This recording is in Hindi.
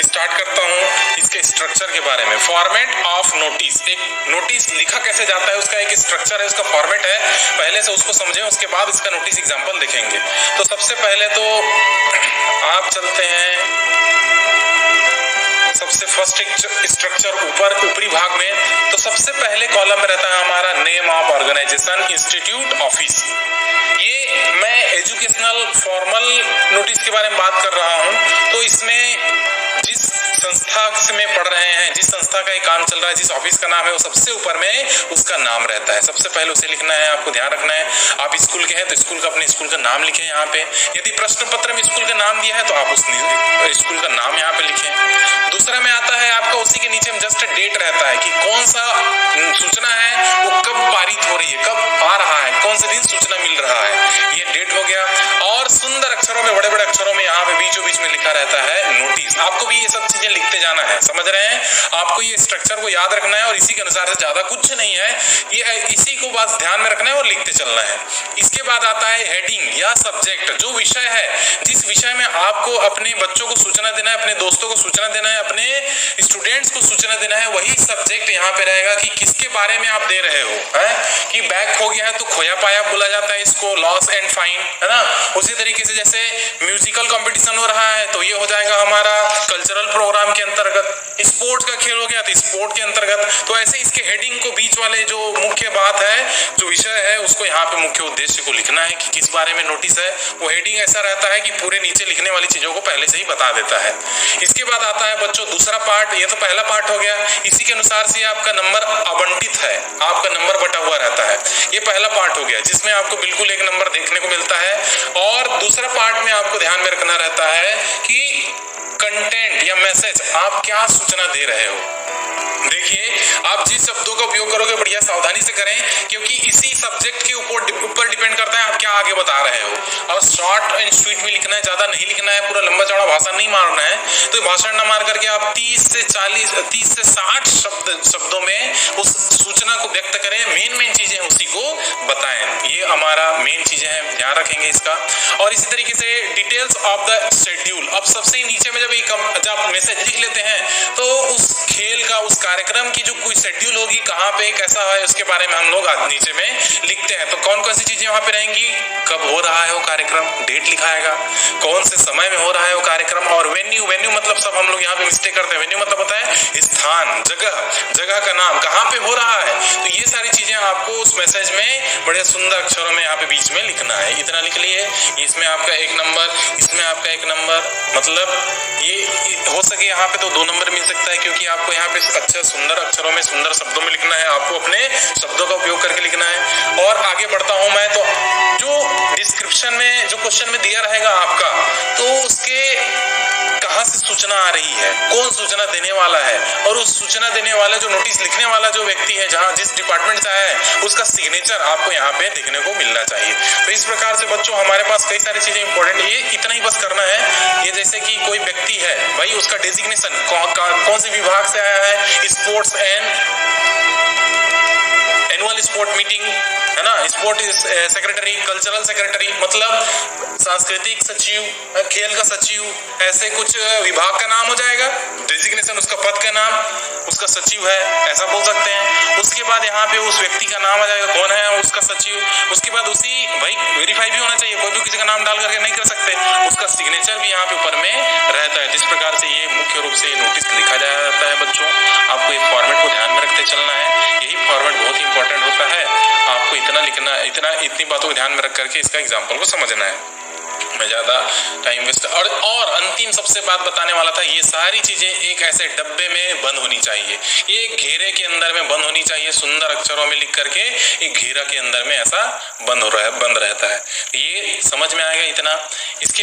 स्टार्ट करता हूँ इसके स्ट्रक्चर के बारे में। फॉर्मेट ऑफ नोटिस, एक नोटिस लिखा कैसे जाता है उसका एक स्ट्रक्चर है, उसका फॉर्मेट है, पहले से उसको समझें, उसके बाद इसका नोटिस एग्जांपल देखेंगे। तो सबसे पहले तो आप चलते हैं सबसे फर्स्ट स्ट्रक्चर ऊपरी भाग में। तो सबसे पहले कॉलम में रहता है हमारा name of organisation, institute, office. ये मैं एजुकेशनल फॉर्मल नोटिस के बारे में बात कर रहा हूं। तो इसमें जिस संस्था में पढ़ रहे हैं, जिस संस्था का ये काम चल रहा है, जिस ऑफिस का नाम है, वो सबसे ऊपर में उसका नाम रहता है। सबसे पहले उसे लिखना है, आपको ध्यान रखना है। आप स्कूल के हैं तो स्कूल का, अपने स्कूल का नाम लिखें यहाँ पे। यदि प्रश्न पत्र में स्कूल का नाम दिया है तो आप उस स्कूल का नाम यहाँ पे लिखें। दूसरा में आता है आपका उसी के नीचे में जस्ट डेट रहता है कि कौन सा सूचना है वो कब पारित हो रही है, कब आ रहा है, कौन से दिन सूचना मिल रहा है, ये डेट हो गया। और सुंदर अक्षरों में, बड़े बड़े अक्षरों में यहाँ पे बीचों बीच में लिखा रहता है नोटिस। आपको भी ये सब चीजें लिखते जाना है, समझ रहे हैं? आपको ये स्ट्रक्चर को याद रखना है और इसी के अनुसार से ज्यादा कुछ नहीं है, ये इसी को बस ध्यान में रखना है और लिखते चलना है। इसके बाद आता है हेडिंग या सब्जेक्ट, जो विषय है, जिस विषय में आपको अपने बच्चों को सूचना देना है, अपने दोस्तों को सूचना देना है, अपने स्टूडेंट्स को सूचना देना है, वही सब्जेक्ट यहाँ पे रहेगा कि किसके बारे में आप दे रहे हो। है कि बैग खो गया है तो खोया पाया बोला जाता है इसको, लॉस एंड फाइन, है ना। उसी तरीके से जैसे म्यूजिकल कंपटीशन हो रहा है तो ये हो जाएगा हमारा कल्चरल प्रोग्राम के अंतर्गत। स्पोर्ट्स का खेल हो गया तो स्पोर्ट के अंतर्गत। तो ऐसे इसके हेडिंग को, बीच वाले जो मुख्य बात है, जो विषय है, उसको यहाँ पे मुख्य उद्देश्य को लिखना है कि किस बारे में नोटिस है। वो हेडिंग ऐसा रहता है कि पूरे नीचे लिखने वाली चीजों को पहले से ही बता देता है। इसके बाद आता है बच्चों दूसरा पार्ट। ये तो पहला पार्ट हो गया, इसी के अनुसार से आपका नंबर आवंटित है, आपका नंबर बटा हुआ रहता है। ये पहला पार्ट हो गया जिसमें आपको बिल्कुल एक नंबर देखने को मिलता है। और दूसरा पार्ट में आपको ध्यान में रखना रहता है कि कंटेंट या मैसेज, आप क्या सूचना दे रहे हो। देखिए, आप जिस शब्दों का उपयोग करोगे बढ़िया सावधानी से करें, क्योंकि इसी सब्जेक्ट के ऊपर डिपेंड करता है आप क्या आगे बता रहे हो। और शॉर्ट एंड स्वीट में लिखना है, ज्यादा नहीं लिखना है, पूरा लंबा चौड़ा भाषण नहीं मारना है। तो भाषण ना मार करके आप 30 से 60 शब्दों में उस सूचना को व्यक्त करें, मेन चीजें उसी को बताएं। ये हमारा मेन चीजें हैं, ध्यान रखेंगे इसका। और इसी तरीके से डिटेल्स ऑफ द शेड्यूल। अब सबसे नीचे में जब मैसेज लिख लेते हैं तो उस खेल का, उस कार्यक्रम की जो कोई शेड्यूल होगी, कहाँ पे कैसा है, उसके बारे में हम लोग नीचे में लिखते हैं। तो कौन कौन सी चीजें वहां पे रहेंगी, कब हो रहा है वो कार्यक्रम, डेट लिखाएगा, कौन से समय में हो रहा है वो कार्यक्रम। और वेन्यू मतलब सब हम लोग यहाँ पे मिस्टेक करते हैं। वेन्यू मतलब होता है स्थान, जगह का नाम, कहाँ पे हो रहा है। तो ये सारी चीजें आपको उस मैसेज में बड़े सुंदर अक्षरों में यहाँ पे बीच में लिखना है। इतना लिख लिए, इसमें आपका 1 नंबर, इसमें आपका 1 नंबर, मतलब ये हो सके यहाँ पे तो 2 नंबर मिल सकता है, क्योंकि आपको यहाँ पे अच्छे सुंदर अक्षरों में, सुंदर शब्दों में लिखना है। आपको अपने शब्दों का उपयोग करके लिखना है। और आगे बढ़ता हूं मैं, तो जो डिस्क्रिप्शन में, जो क्वेश्चन में दिया रहेगा आपका, तो उसके कहां से सूचना आ रही है, कौन सूचना देने वाला है, और उस सूचना देने वाला, जो नोटिस लिखने वाला जो व्यक्ति है, जहां जिस डिपार्टमेंट से आया है, उसका सिग्नेचर आपको यहाँ पे देखने को मिलना चाहिए। तो इस प्रकार से बच्चों हमारे पास कई सारी चीजें इंपॉर्टेंट, ये इतना ही बस करना है। ये जैसे कि कोई व्यक्ति है भाई, उसका डेजिग्नेशन कौन से विभाग से आया है, sports and annual sport meeting, है ना, स्पोर्ट सेक्रेटरी, कल्चरल सेक्रेटरी मतलब सांस्कृतिक सचिव, खेल का सचिव, ऐसे कुछ विभाग का नाम हो जाएगा। डेजिग्नेशन उसका पद का नाम, उसका सचिव है, ऐसा बोल सकते हैं। उसके बाद यहाँ पे उस व्यक्ति का नाम आ जाएगा, कौन है उसका सचिव। उसके बाद उसी, भाई वेरीफाई भी होना चाहिए, कोई भी किसी का नाम डाल करके नहीं कर सकते, उसका सिग्नेचर भी यहाँ पे ऊपर में रहता है। जिस प्रकार से ये मुख्य रूप से नोटिस लिखा जाता है बच्चों, आपको ये फॉर्मेट को ध्यान में रखते चलना है। यही फॉर्मेट बहुत ही इंपॉर्टेंट होता है। आपको इतना लिखना, इतनी बातों को ध्यान में रख करके इसका एग्जाम्पल को समझना है। मैं ज्यादा टाइम वेस्ट और अंतिम सबसे बात बताने वाला था, ये सारी चीजें एक ऐसे डब्बे में बंद होनी चाहिए, एक घेरे के अंदर में बंद होनी चाहिए, सुंदर अक्षरों में लिख करके एक घेरा के अंदर में ऐसा बंद रहता है। ये समझ में आएगा इतना। इसके